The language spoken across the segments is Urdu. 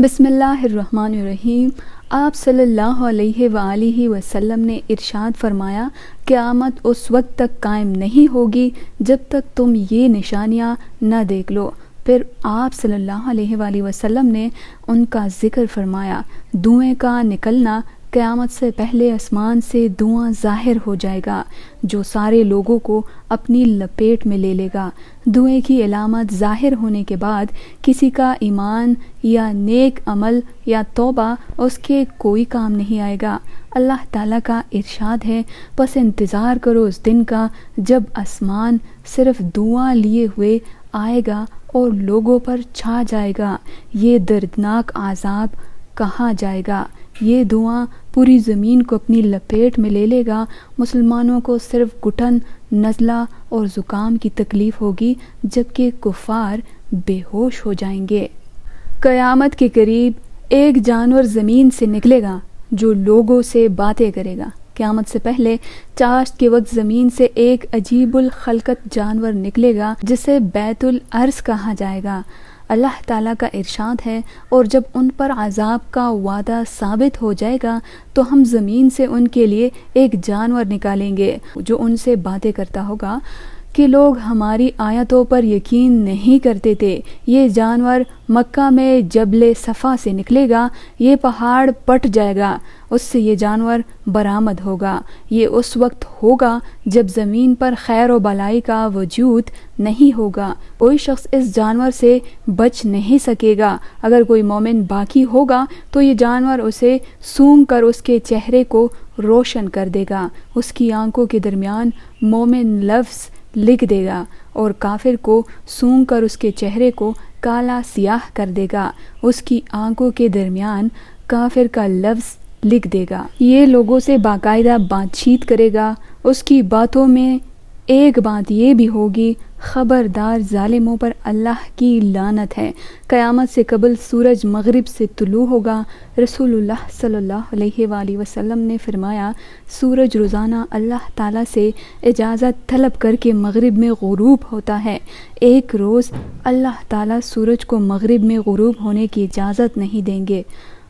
بسم اللہ الرحمن الرحیم۔ آپ صلی اللہ علیہ وآلہ وسلم نے ارشاد فرمایا، قیامت اس وقت تک قائم نہیں ہوگی جب تک تم یہ نشانیاں نہ دیکھ لو۔ پھر آپ صلی اللہ علیہ وآلہ وسلم نے ان کا ذکر فرمایا، دھوئیں کا نکلنا، قیامت سے پہلے آسمان سے دھواں ظاہر ہو جائے گا جو سارے لوگوں کو اپنی لپیٹ میں لے لے گا۔ دھوئیں کی علامت ظاہر ہونے کے بعد کسی کا ایمان یا نیک عمل یا توبہ اس کے کوئی کام نہیں آئے گا۔ اللہ تعالیٰ کا ارشاد ہے، پس انتظار کرو اس دن کا جب آسمان صرف دھواں لیے ہوئے آئے گا اور لوگوں پر چھا جائے گا۔ یہ دردناک عذاب کہا جائے گا۔ یہ دھواں پوری زمین کو اپنی لپیٹ میں لے لے گا۔ مسلمانوں کو صرف گھٹن، نزلہ اور زکام کی تکلیف ہوگی، جبکہ کفار بے ہوش ہو جائیں گے۔ قیامت کے قریب ایک جانور زمین سے نکلے گا جو لوگوں سے باتیں کرے گا۔ قیامت سے پہلے چاشت کے وقت زمین سے ایک عجیب الخلقت جانور نکلے گا جسے بیت العرض کہا جائے گا۔ اللہ تعالیٰ کا ارشاد ہے، اور جب ان پر عذاب کا وعدہ ثابت ہو جائے گا تو ہم زمین سے ان کے لیے ایک جانور نکالیں گے جو ان سے باتیں کرتا ہوگا کہ لوگ ہماری آیتوں پر یقین نہیں کرتے تھے۔ یہ جانور مکہ میں جبل صفا سے نکلے گا، یہ پہاڑ پٹ جائے گا، اس سے یہ جانور برآمد ہوگا۔ یہ اس وقت ہوگا جب زمین پر خیر و بلائی کا وجود نہیں ہوگا۔ کوئی شخص اس جانور سے بچ نہیں سکے گا۔ اگر کوئی مومن باقی ہوگا تو یہ جانور اسے سونگھ کر اس کے چہرے کو روشن کر دے گا، اس کی آنکھوں کے درمیان مومن لفظ لکھ دے گا، اور کافر کو سونگھ کر اس کے چہرے کو کالا سیاہ کر دے گا، اس کی آنکھوں کے درمیان کافر کا لفظ لکھ دے گا۔ یہ لوگوں سے باقاعدہ بات چیت کرے گا۔ اس کی باتوں میں ایک بات یہ بھی ہوگی، خبردار ظالموں پر اللہ کی لعنت ہے۔ قیامت سے قبل سورج مغرب سے طلوع ہوگا۔ رسول اللہ صلی اللہ علیہ وآلہ وسلم نے فرمایا، سورج روزانہ اللہ تعالیٰ سے اجازت طلب کر کے مغرب میں غروب ہوتا ہے۔ ایک روز اللہ تعالیٰ سورج کو مغرب میں غروب ہونے کی اجازت نہیں دیں گے۔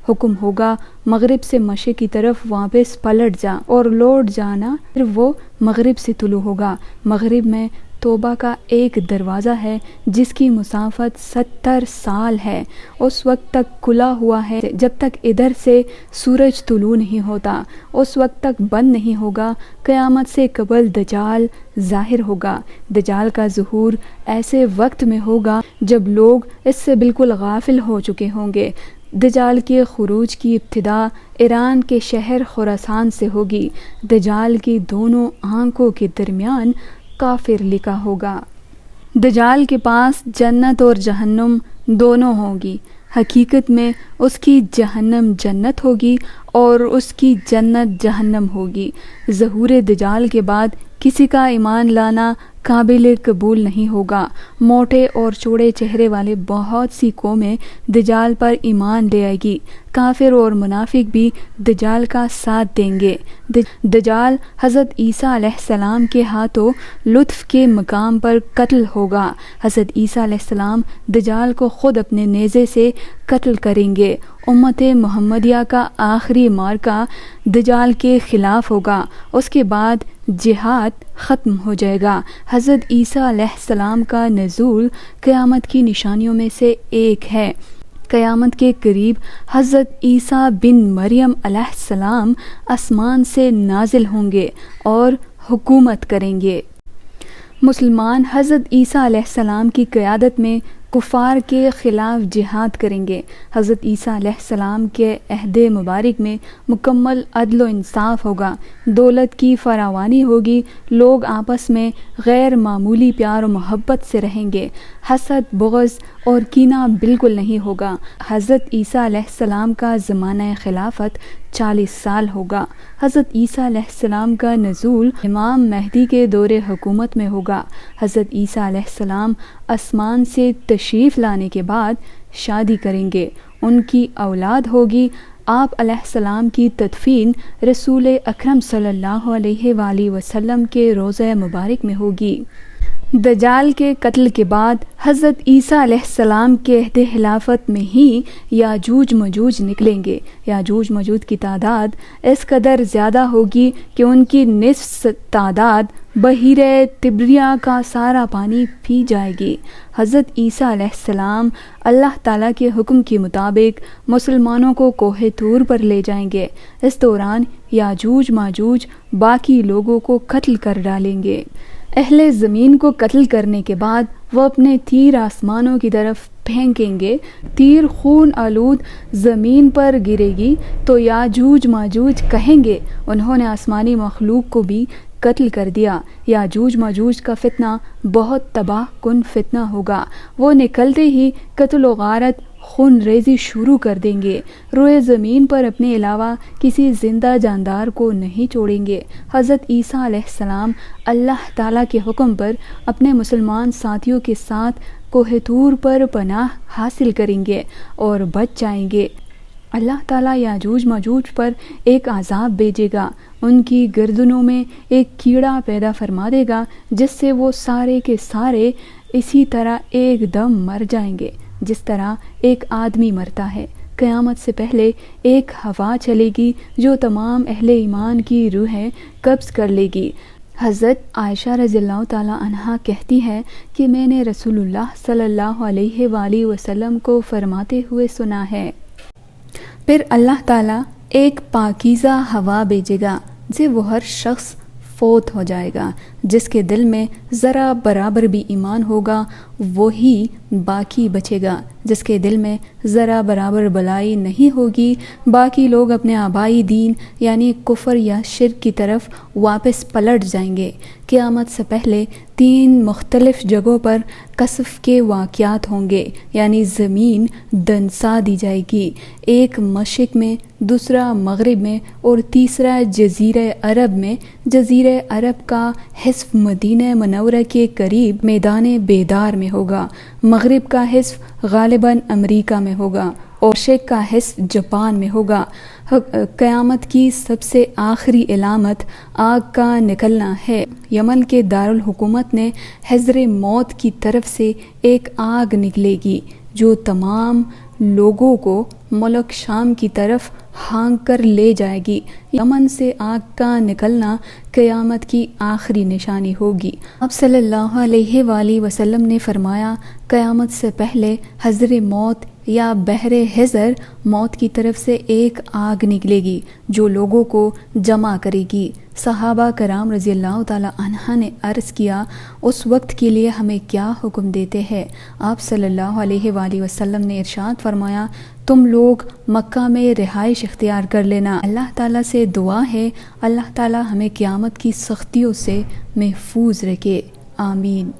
حکم ہوگا مغرب سے مشرق کی طرف واپس پلٹ جا، اور لوٹ جانا، پھر وہ مغرب سے طلوع ہوگا۔ مغرب میں توبہ کا ایک دروازہ ہے جس کی مسافت 70 سال ہے، اس وقت تک کھلا ہوا ہے جب تک ادھر سے سورج طلوع نہیں ہوتا، اس وقت تک بند نہیں ہوگا۔ قیامت سے قبل دجال ظاہر ہوگا۔ دجال کا ظہور ایسے وقت میں ہوگا جب لوگ اس سے بالکل غافل ہو چکے ہوں گے۔ دجال کے خروج کی ابتدا ایران کے شہر خراسان سے ہوگی۔ دجال کی دونوں آنکھوں کے درمیان کافر لکھا ہوگا۔ دجال کے پاس جنت اور جہنم دونوں ہوگی۔ حقیقت میں اس کی جہنم جنت ہوگی اور اس کی جنت جہنم ہوگی۔ ظہور دجال کے بعد کسی کا ایمان لانا قابل قبول نہیں ہوگا۔ موٹے اور چوڑے چہرے والے بہت سی قومیں دجال پر ایمان لے آئے گی۔ کافر اور منافق بھی دجال کا ساتھ دیں گے۔ دجال حضرت عیسیٰ علیہ السلام کے ہاتھوں لطف کے مقام پر قتل ہوگا۔ حضرت عیسیٰ علیہ السلام دجال کو خود اپنے نیزے سے قتل کریں گے۔ امت محمدیہ کا آخری معرکہ دجال کے خلاف ہوگا، اس کے بعد جہاد ختم ہو جائے گا۔ حضرت عیسیٰ علیہ السلام کا نزول قیامت کی نشانیوں میں سے ایک ہے۔ قیامت کے قریب حضرت عیسیٰ بن مریم علیہ السلام آسمان سے نازل ہوں گے اور حکومت کریں گے۔ مسلمان حضرت عیسیٰ علیہ السلام کی قیادت میں کفار کے خلاف جہاد کریں گے۔ حضرت عیسیٰ علیہ السلام کے عہد مبارک میں مکمل عدل و انصاف ہوگا، دولت کی فراوانی ہوگی، لوگ آپس میں غیر معمولی پیار و محبت سے رہیں گے، حسد، بغض اور کینہ بالکل نہیں ہوگا۔ حضرت عیسیٰ علیہ السلام کا زمانہ خلافت 40 سال ہوگا۔ حضرت عیسیٰ علیہ السلام کا نزول امام مہدی کے دور حکومت میں ہوگا۔ حضرت عیسیٰ علیہ السلام آسمان سے تشریف لانے کے بعد شادی کریں گے، ان کی اولاد ہوگی۔ آپ علیہ السلام کی تدفین رسول اکرم صلی اللہ علیہ وآلہ وسلم کے روضہ مبارک میں ہوگی۔ دجال کے قتل کے بعد حضرت عیسیٰ علیہ السلام کے عہد خلافت میں ہی یاجوج ماجوج نکلیں گے۔ یاجوج ماجوج کی تعداد اس قدر زیادہ ہوگی کہ ان کی نصف تعداد بحیرہ تبریہ کا سارا پانی پی جائے گی۔ حضرت عیسیٰ علیہ السلام اللہ تعالیٰ کے حکم کے مطابق مسلمانوں کو کوہ طور پر لے جائیں گے۔ اس دوران یاجوج ماجوج باقی لوگوں کو قتل کر ڈالیں گے۔ اہل زمین کو قتل کرنے کے بعد وہ اپنے تیر آسمانوں کی طرف پھینکیں گے۔ تیر خون آلود زمین پر گرے گی تو یاجوج ماجوج کہیں گے انہوں نے آسمانی مخلوق کو بھی قتل کر دیا۔ یاجوج ماجوج کا فتنہ بہت تباہ کن فتنہ ہوگا۔ وہ نکلتے ہی قتل و غارت خون ریزی شروع کر دیں گے۔ روئے زمین پر اپنے علاوہ کسی زندہ جاندار کو نہیں چھوڑیں گے۔ حضرت عیسیٰ علیہ السلام اللہ تعالیٰ کے حکم پر اپنے مسلمان ساتھیوں کے ساتھ کوہ طور پر پناہ حاصل کریں گے اور بچ جائیں گے۔ اللہ تعالیٰ یاجوج ماجوج پر ایک عذاب بھیجے گا۔ ان کی گردنوں میں ایک کیڑا پیدا فرما دے گا جس سے وہ سارے کے سارے اسی طرح ایک دم مر جائیں گے جس طرح ایک آدمی مرتا ہے۔ قیامت سے پہلے ایک ہوا چلے گی جو تمام اہل ایمان کی روحیں قبض کر لے گی۔ حضرت عائشہ رضی اللہ تعالی عنہا کہتی ہے کہ میں نے رسول اللہ صلی اللہ علیہ وآلہ وسلم کو فرماتے ہوئے سنا ہے، پھر اللہ تعالیٰ ایک پاکیزہ ہوا بھیجے گا جس وہ ہر شخص فوت ہو جائے گا جس کے دل میں ذرا برابر بھی ایمان ہوگا وہی باقی بچے گا، جس کے دل میں ذرا برابر بلائی نہیں ہوگی باقی لوگ اپنے آبائی دین یعنی کفر یا شرک کی طرف واپس پلٹ جائیں گے۔ قیامت سے پہلے 3 مختلف جگہوں پر قصف کے واقعات ہوں گے، یعنی زمین دنسا دی جائے گی، ایک مشرق میں، دوسرا مغرب میں اور تیسرا جزیرہ عرب میں۔ جزیرہ عرب کا حصف مدینہ منورہ کے قریب میدان بیدار میں ہوگا، مغرب کا حصف غالباً امریکہ میں ہوگا اور مشرق کا حصف جاپان میں ہوگا۔ قیامت کی سب سے آخری علامت آگ کا نکلنا ہے۔ یمن کے دارالحکومت نے حضر موت کی طرف سے ایک آگ نکلے گی جو تمام لوگوں کو ملک شام کی طرف ہانک کر لے جائے گی۔ یمن سے آگ کا نکلنا قیامت کی آخری نشانی ہوگی۔ آپ صلی اللہ علیہ وآلہ وسلم نے فرمایا، قیامت سے پہلے حضر موت یا بحر حضر موت کی طرف سے ایک آگ نکلے گی جو لوگوں کو جمع کرے گی۔ صحابہ کرام رضی اللہ تعالی عنہ نے عرض کیا، اس وقت کے لیے ہمیں کیا حکم دیتے ہیں؟ آپ صلی اللہ علیہ وآلہ وسلم نے ارشاد فرمایا، تم لوگ مکہ میں رہائش اختیار کر لینا۔ اللہ تعالیٰ سے دعا ہے اللہ تعالیٰ ہمیں قیامت کی سختیوں سے محفوظ رکھے، آمین۔